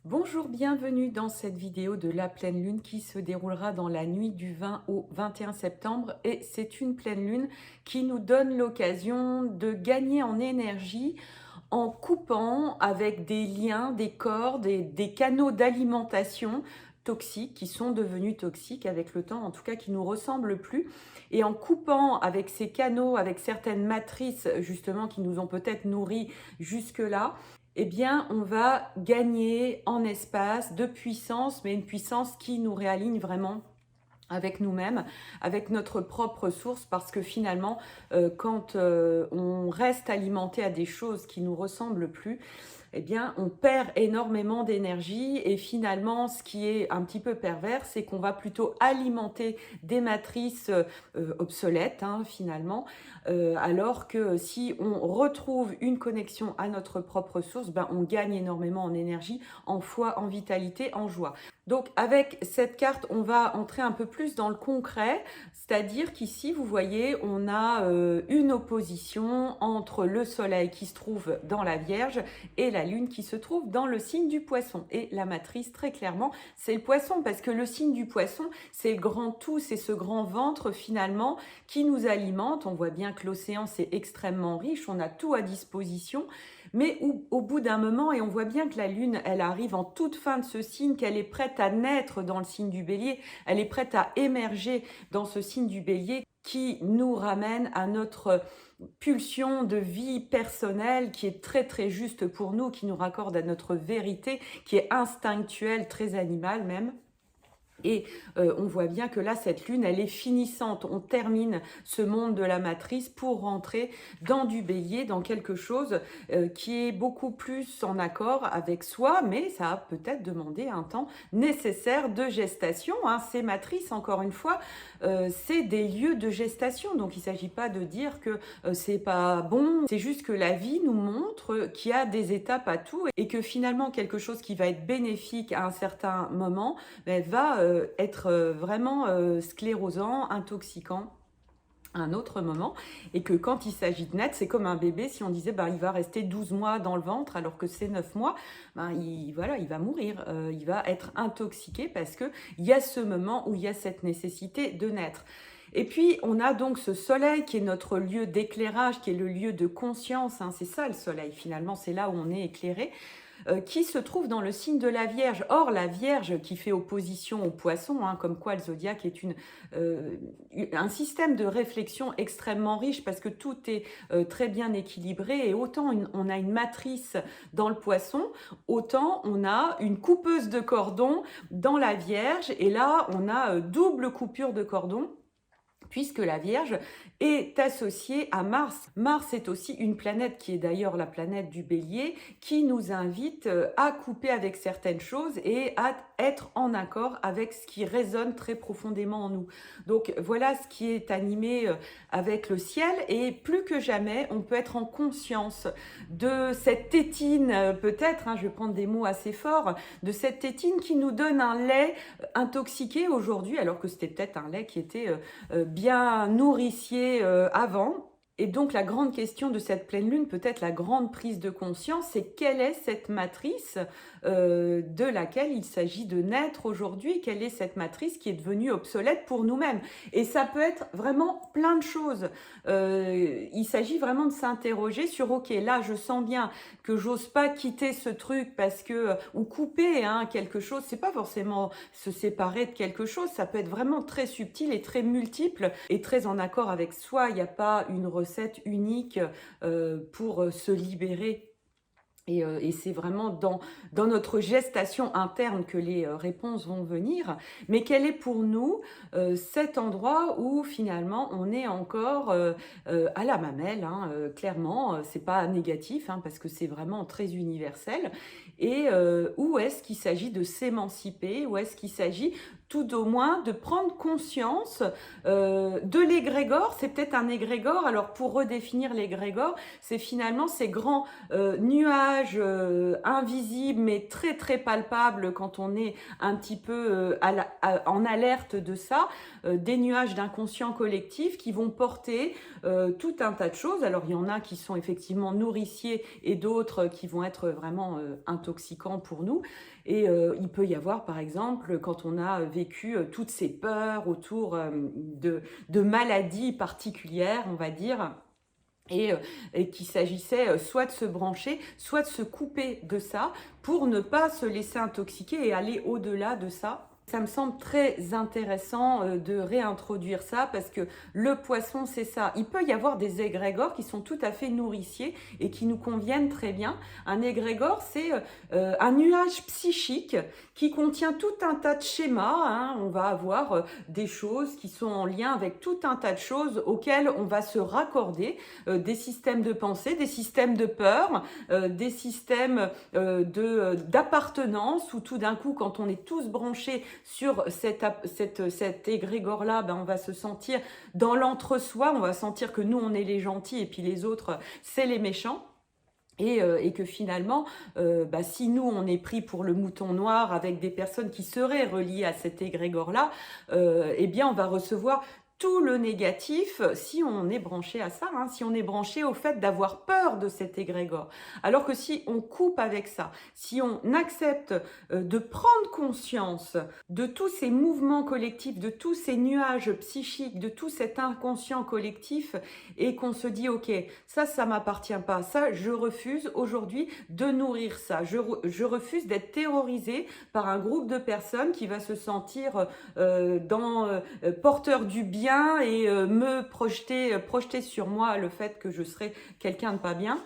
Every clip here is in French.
Bonjour, bienvenue dans cette vidéo de la pleine lune qui se déroulera dans la nuit du 20 au 21 septembre et c'est une pleine lune qui nous donne l'occasion de gagner en énergie en coupant avec des liens, des cordes et des canaux d'alimentation toxiques qui sont devenus toxiques avec le temps, en tout cas qui nous ressemblent plus. Et en coupant avec ces canaux, avec certaines matrices justement qui nous ont peut-être nourris jusque-là, eh bien, on va gagner en espace de puissance, mais une puissance qui nous réaligne vraiment avec nous-mêmes, avec notre propre source, parce que finalement, quand on reste alimenté à des choses qui nous ressemblent plus, eh bien, on perd énormément d'énergie et finalement, ce qui est un petit peu pervers, c'est qu'on va plutôt alimenter des matrices obsolètes, finalement, alors que si on retrouve une connexion à notre propre source, ben, on gagne énormément en énergie, en foi, en vitalité, en joie. Donc avec cette carte, on va entrer un peu plus dans le concret, c'est-à-dire qu'ici, vous voyez, on a une opposition entre le soleil qui se trouve dans la Vierge et la lune qui se trouve dans le signe du poisson. Et la matrice, très clairement, c'est le poisson, parce que le signe du poisson, c'est le grand tout, c'est ce grand ventre finalement qui nous alimente. On voit bien que l'océan, c'est extrêmement riche, on a tout à disposition, mais au bout d'un moment, et on voit bien que la lune, elle arrive en toute fin de ce signe, qu'elle est prête à naître dans le signe du bélier, elle est prête à émerger dans ce signe du bélier qui nous ramène à notre pulsion de vie personnelle qui est très très juste pour nous, qui nous raccorde à notre vérité, qui est instinctuelle, très animale même. Et on voit bien que là, cette lune, elle est finissante. On termine ce monde de la matrice pour rentrer dans du bélier, dans quelque chose qui est beaucoup plus en accord avec soi, mais ça a peut-être demandé un temps nécessaire de gestation. Ces matrices, encore une fois, c'est des lieux de gestation. Donc, il ne s'agit pas de dire que c'est pas bon. C'est juste que la vie nous montre qu'il y a des étapes à tout et que finalement, quelque chose qui va être bénéfique à un certain moment, va être vraiment sclérosant, intoxicant à un autre moment, et que quand il s'agit de naître, c'est comme un bébé, si on disait il va rester 12 mois dans le ventre alors que c'est 9 mois, il va mourir, il va être intoxiqué parce qu'il y a ce moment où il y a cette nécessité de naître. Et puis, on a donc ce soleil qui est notre lieu d'éclairage, qui est le lieu de conscience, c'est ça le soleil finalement, c'est là où on est éclairé, qui se trouve dans le signe de la Vierge. Or, la Vierge qui fait opposition au poisson, comme quoi le zodiaque est un système de réflexion extrêmement riche parce que tout est très bien équilibré et autant on a une matrice dans le poisson, autant on a une coupeuse de cordon dans la Vierge et là, on a double coupure de cordon puisque la Vierge est associée à Mars. Mars est aussi une planète qui est d'ailleurs la planète du Bélier, qui nous invite à couper avec certaines choses et à être en accord avec ce qui résonne très profondément en nous. Donc voilà ce qui est animé avec le ciel et plus que jamais, on peut être en conscience de cette tétine, peut-être, je vais prendre des mots assez forts, de cette tétine qui nous donne un lait intoxiqué aujourd'hui, alors que c'était peut-être un lait qui était bien nourricier avant. Et donc la grande question de cette pleine lune, peut-être la grande prise de conscience, c'est quelle est cette matrice de laquelle il s'agit de naître aujourd'hui, quelle est cette matrice qui est devenue obsolète pour nous-mêmes. Et ça peut être vraiment plein de choses. Il s'agit vraiment de s'interroger sur, ok, là je sens bien que j'ose pas quitter ce truc parce que, ou couper quelque chose, c'est pas forcément se séparer de quelque chose, ça peut être vraiment très subtil et très multiple et très en accord avec soi. Il n'y a pas une recette unique pour se libérer. Et c'est vraiment dans notre gestation interne que les réponses vont venir. Mais quel est pour nous cet endroit où finalement on est encore à la mamelle, clairement, c'est pas négatif parce que c'est vraiment très universel. Et où est-ce qu'il s'agit de s'émanciper, où est-ce qu'il s'agit tout au moins de prendre conscience de l'égrégore. C'est peut-être un égrégore. Alors pour redéfinir l'égrégore, c'est finalement ces grands nuages nuages invisibles mais très très palpables quand on est un petit peu en alerte de ça, des nuages d'inconscient collectif qui vont porter tout un tas de choses. Alors il y en a qui sont effectivement nourriciers et d'autres qui vont être vraiment intoxicants pour nous. Et il peut y avoir par exemple quand on a vécu toutes ces peurs autour de maladies particulières, on va dire, et qu'il s'agissait soit de se brancher, soit de se couper de ça pour ne pas se laisser intoxiquer et aller au-delà de ça. Ça me semble très intéressant de réintroduire ça parce que le poisson, c'est ça. Il peut y avoir des égrégores qui sont tout à fait nourriciers et qui nous conviennent très bien. Un égrégore, c'est un nuage psychique qui contient tout un tas de schémas, hein. On va avoir des choses qui sont en lien avec tout un tas de choses auxquelles on va se raccorder, des systèmes de pensée, des systèmes de peur, des systèmes d'appartenance où tout d'un coup, quand on est tous branchés sur cet égrégore-là, ben, on va se sentir dans l'entre-soi, on va sentir que nous, on est les gentils et puis les autres, c'est les méchants. Et que finalement, si nous, on est pris pour le mouton noir avec des personnes qui seraient reliées à cet égrégore-là, eh bien, on va recevoir tout le négatif si on est branché à ça, hein, si on est branché au fait d'avoir peur de cet égrégore. Alors que si on coupe avec ça, si on accepte de prendre conscience de tous ces mouvements collectifs, de tous ces nuages psychiques, de tout cet inconscient collectif, et qu'on se dit, ok, ça m'appartient pas, ça, je refuse aujourd'hui de nourrir ça. Je refuse d'être terrorisé par un groupe de personnes qui va se sentir porteur du bien et me projeter sur moi le fait que je serai quelqu'un de pas bien.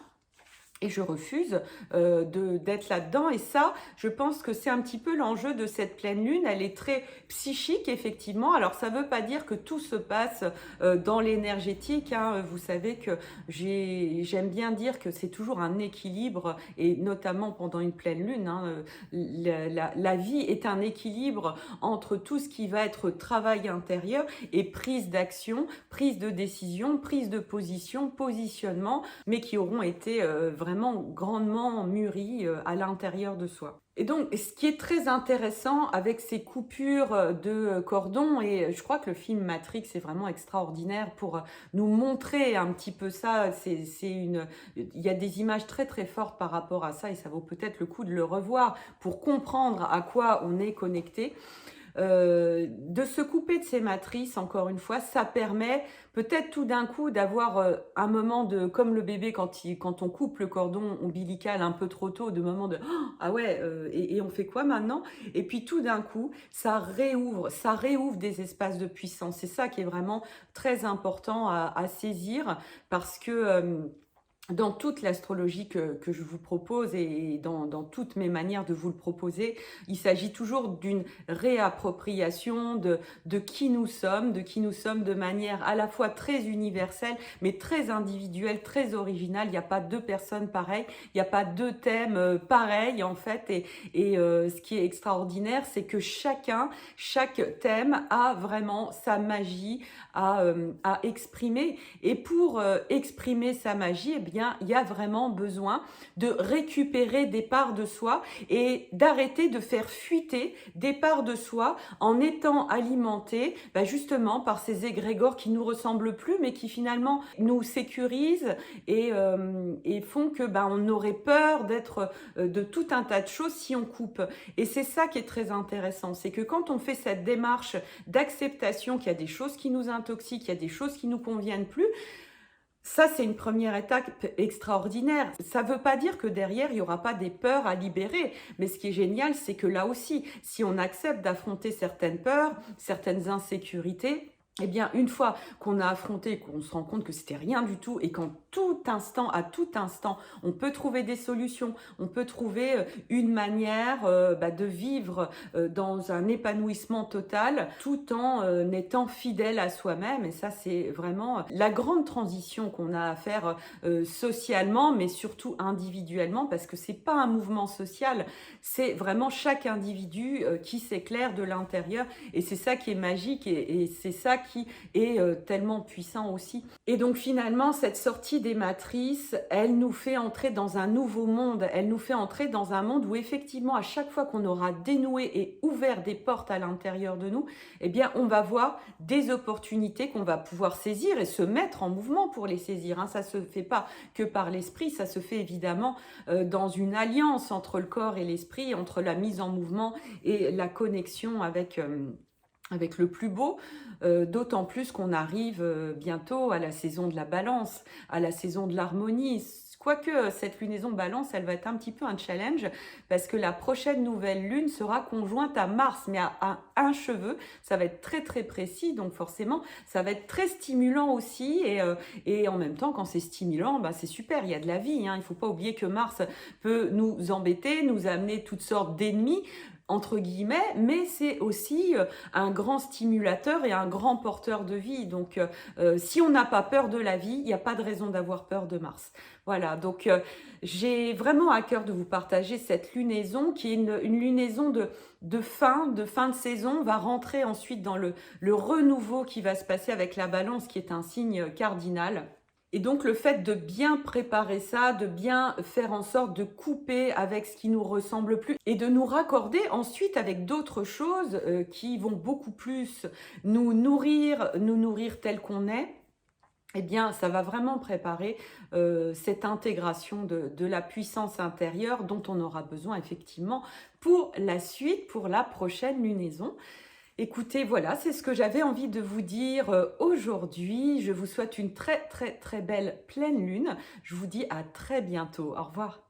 Et je refuse d'être là-dedans. Et ça, je pense que c'est un petit peu l'enjeu de cette pleine lune. Elle est très psychique, effectivement. Alors, ça ne veut pas dire que tout se passe dans l'énergétique, hein. Vous savez que j'aime bien dire que c'est toujours un équilibre, et notamment pendant une pleine lune, hein, la vie est un équilibre entre tout ce qui va être travail intérieur et prise d'action, prise de décision, prise de position, positionnement, mais qui auront été vraiment grandement mûri à l'intérieur de soi. Et donc, ce qui est très intéressant avec ces coupures de cordon, et je crois que le film Matrix est vraiment extraordinaire pour nous montrer un petit peu ça. Il y a des images très très fortes par rapport à ça, et ça vaut peut-être le coup de le revoir pour comprendre à quoi on est connecté. De se couper de ces matrices, encore une fois, ça permet peut-être tout d'un coup d'avoir un moment de, comme le bébé quand on coupe le cordon ombilical un peu trop tôt, de moment de oh, ah ouais, et on fait quoi maintenant? Et puis tout d'un coup, ça réouvre des espaces de puissance. C'est ça qui est vraiment très important à saisir parce que dans toute l'astrologie que je vous propose et dans toutes mes manières de vous le proposer, il s'agit toujours d'une réappropriation de qui nous sommes de manière à la fois très universelle, mais très individuelle, très originale. Il n'y a pas deux personnes pareilles, il n'y a pas deux thèmes pareils en fait. Et ce qui est extraordinaire, c'est que chaque thème a vraiment sa magie à exprimer. Et pour exprimer sa magie, eh bien, il y a vraiment besoin de récupérer des parts de soi et d'arrêter de faire fuiter des parts de soi en étant alimenté justement par ces égrégores qui nous ressemblent plus mais qui finalement nous sécurisent et font que on aurait peur d'être de tout un tas de choses si on coupe. Et c'est ça qui est très intéressant, c'est que quand on fait cette démarche d'acceptation qu'il y a des choses qui nous intoxiquent, qu'il y a des choses qui nous conviennent plus, ça, c'est une première étape extraordinaire. Ça ne veut pas dire que derrière, il n'y aura pas des peurs à libérer. Mais ce qui est génial, c'est que là aussi, si on accepte d'affronter certaines peurs, certaines insécurités, eh bien, une fois qu'on a affronté, qu'on se rend compte que c'était rien du tout et qu'en tout instant, à tout instant, on peut trouver des solutions, on peut trouver une manière de vivre dans un épanouissement total tout en étant fidèle à soi-même. Et ça, c'est vraiment la grande transition qu'on a à faire socialement, mais surtout individuellement, parce que c'est pas un mouvement social, c'est vraiment chaque individu qui s'éclaire de l'intérieur. Et c'est ça qui est magique et c'est ça qui est tellement puissant aussi. Et donc finalement, cette sortie des matrices, elle nous fait entrer dans un nouveau monde. Elle nous fait entrer dans un monde où effectivement, à chaque fois qu'on aura dénoué et ouvert des portes à l'intérieur de nous, eh bien, on va voir des opportunités qu'on va pouvoir saisir et se mettre en mouvement pour les saisir. Ça ne se fait pas que par l'esprit, ça se fait évidemment dans une alliance entre le corps et l'esprit, entre la mise en mouvement et la connexion avec le plus beau, d'autant plus qu'on arrive bientôt à la saison de la balance, à la saison de l'harmonie. Quoique cette lunaison balance, elle va être un petit peu un challenge parce que la prochaine nouvelle lune sera conjointe à Mars, mais à un cheveu. Ça va être très très précis, donc forcément, ça va être très stimulant aussi. Et en même temps, quand c'est stimulant, bah, c'est super, il y a de la vie. Il ne faut pas oublier que Mars peut nous embêter, nous amener toutes sortes d'ennemis, entre guillemets, mais c'est aussi un grand stimulateur et un grand porteur de vie. Donc, si on n'a pas peur de la vie, il n'y a pas de raison d'avoir peur de Mars. Voilà, donc j'ai vraiment à cœur de vous partager cette lunaison qui est une lunaison de fin de saison. On va rentrer ensuite dans le renouveau qui va se passer avec la balance qui est un signe cardinal. Et donc le fait de bien préparer ça, de bien faire en sorte de couper avec ce qui nous ressemble plus et de nous raccorder ensuite avec d'autres choses qui vont beaucoup plus nous nourrir tel qu'on est, eh bien ça va vraiment préparer cette intégration de la puissance intérieure dont on aura besoin effectivement pour la suite, pour la prochaine lunaison. Écoutez, voilà, c'est ce que j'avais envie de vous dire aujourd'hui. Je vous souhaite une très très très belle pleine lune. Je vous dis à très bientôt. Au revoir.